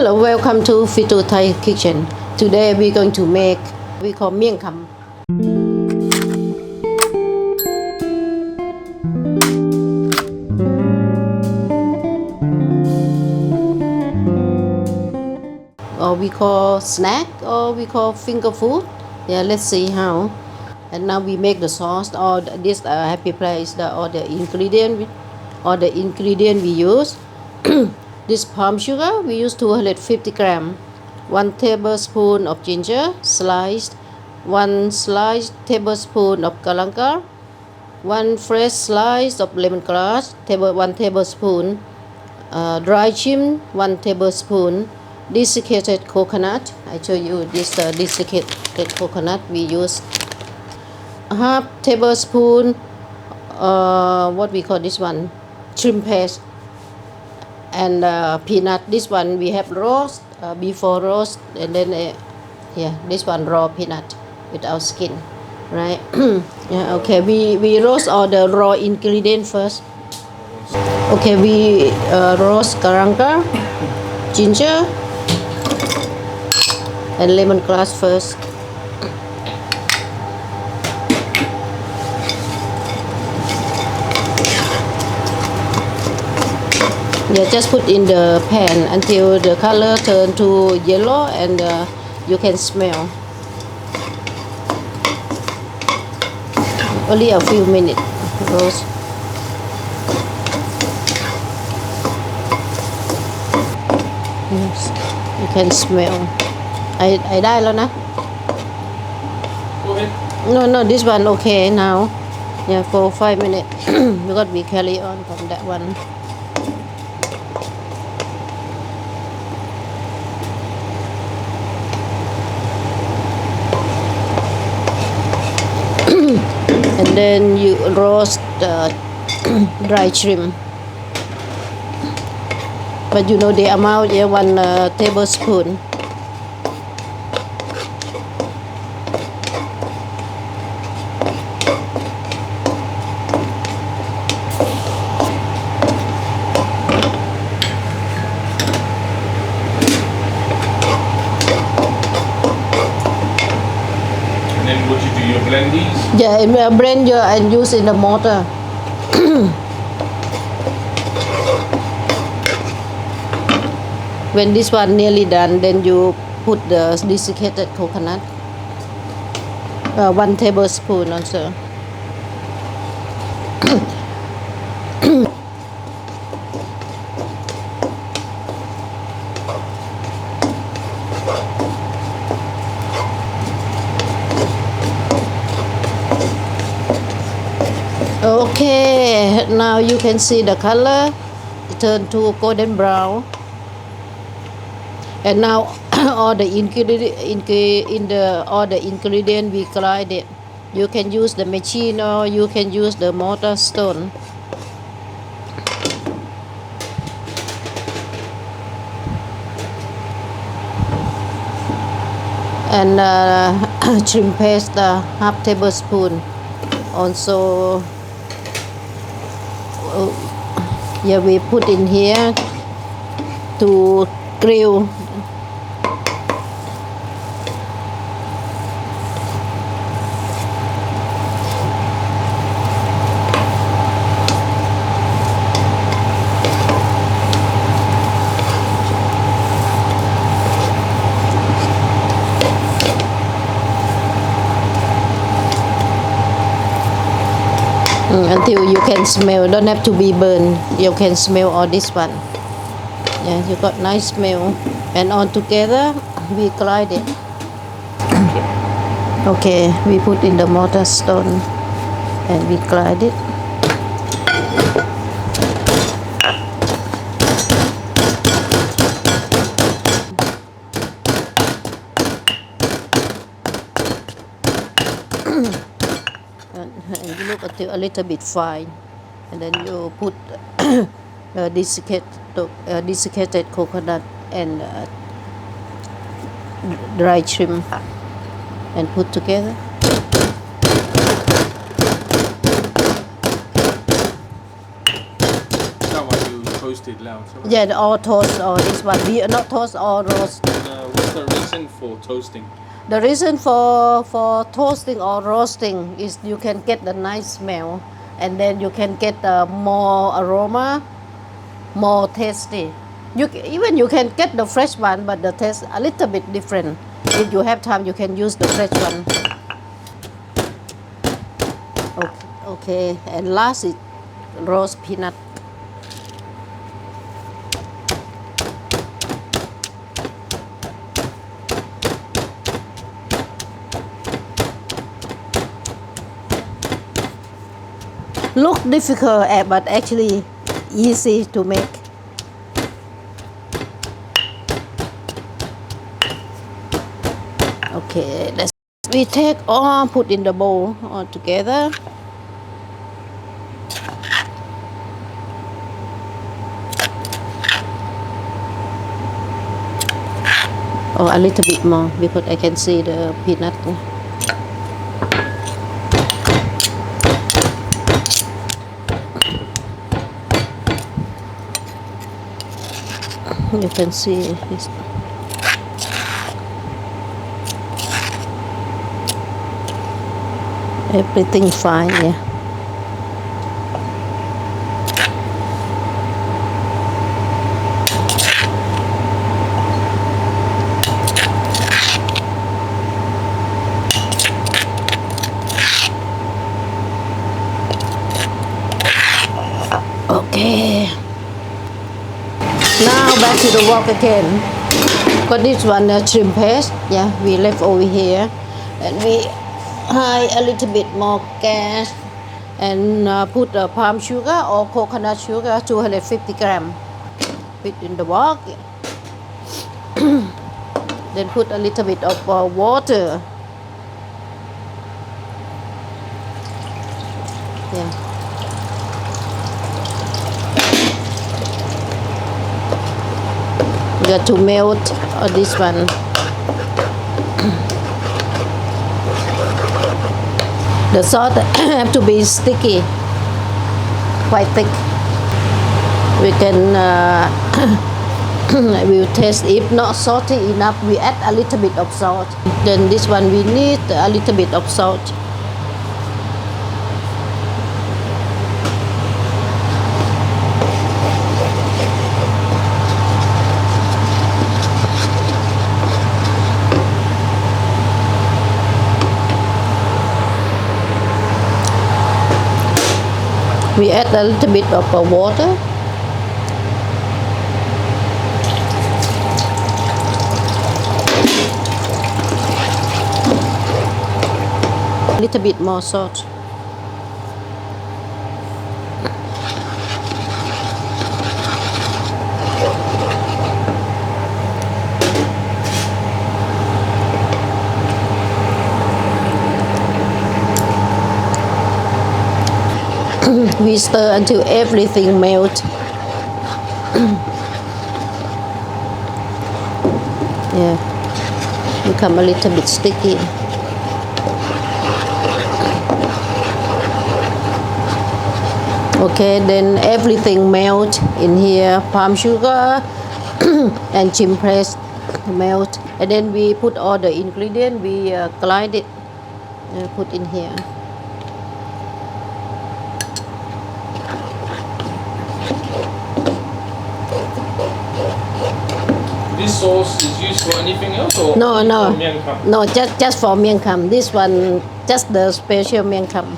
Hello, welcome to Fitous Thai Kitchen. Today we're going to make we call Miang Kham. Or we call snack, or we call finger food. Yeah, let's see how. And now we make the sauce. All this happy place. All the ingredient we use. This palm sugar we use 250 gram. 1 tablespoon of ginger sliced. 1 sliced tablespoon of galangal. 1 fresh slice of lemongrass. 1 tablespoon. Dry chim 1 tablespoon. Desiccated coconut. I show you this desiccated coconut we use. Half tablespoon. What we call this one? Shrimp paste. And peanut. This one we have roast before roast, and then this one raw peanut without skin, right? Yeah, okay. We roast all the raw ingredient first. Okay, we roast galangal, ginger, and lemongrass first. Yeah, just put in the pan until the color turn to yellow and you can smell. Only a few minutes roast. Yes, you can smell. I dieแล้วนะ No, this one okay now. Yeah, for 5 minutes. Because we carry on from that one. And then you roast the dry shrimp, but you know the amount, 1 tablespoon. What you do, you blend these? Yeah, and blend and use in the mortar. When this one nearly done, then you put the desiccated coconut. 1 tablespoon also. Okay, now you can see the color turn to golden brown, and now all the ingredient we grind it. You can use the machine or you can use the mortar stone. And shrimp paste, half tablespoon. Also, we put in here to grill. Until you can smell, don't have to be burned. You can smell all this one. Yeah, you got nice smell. And all together, we grind it. Okay, we put in the mortar stone and we grind it. And you look until a little bit fine, and then you put desiccated coconut and dry shrimp and put together. Is that why you toasted loud. So Yeah, or toast or this one. We not toast or roast. what's the reason for toasting? The reason for toasting or roasting is you can get the nice smell, and then you can get more aroma, more tasty. Even you can get the fresh one, but the taste a little bit different. If you have time, you can use the fresh one. Okay. And last is roast peanut. Look difficult, but actually easy to make. Okay, we take all, put in the bowl all together. Oh, a little bit more because I can see the peanut. You can see this. Everything fine, yeah. Okay. Now back to the wok again. Got this one shrimp paste. Yeah, we left over here, and we high a little bit more gas, and put palm sugar or coconut sugar, 250 gram. Put in the wok. Then put a little bit of water. Yeah. Got to melt this one. The sauce have to be sticky, quite thick. We can we'll taste. If not salty enough, we add a little bit of salt. Then this one we need a little bit of salt. We add a little bit of water. A little bit more salt. We stir until everything melts. Yeah, become a little bit sticky. Okay, then everything melt in here. Palm sugar and shrimp paste melt, and then we put all the ingredients. We glide it, put in here. This sauce is used for anything else or No, for Miang Kham? no, just for Miang Kham. This one, just the special Miang Kham.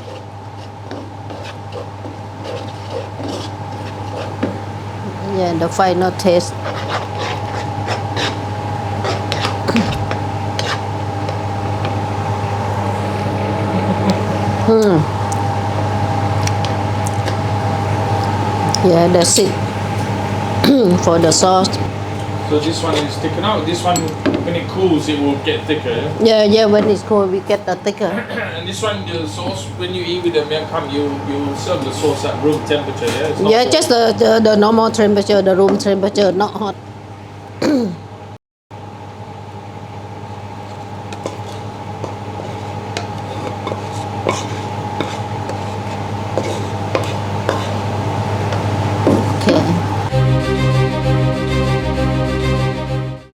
Yeah, the final taste. Yeah, that's it for the sauce. So this one is thicker now. This one, when it cools, it will get thicker. Yeah? Yeah, when it's cold, we get the thicker. And this one, the sauce, when you eat with the Miang Kham, you serve the sauce at room temperature. Yeah, it's not Yeah, cold. just the normal temperature, the room temperature, not hot. Okay.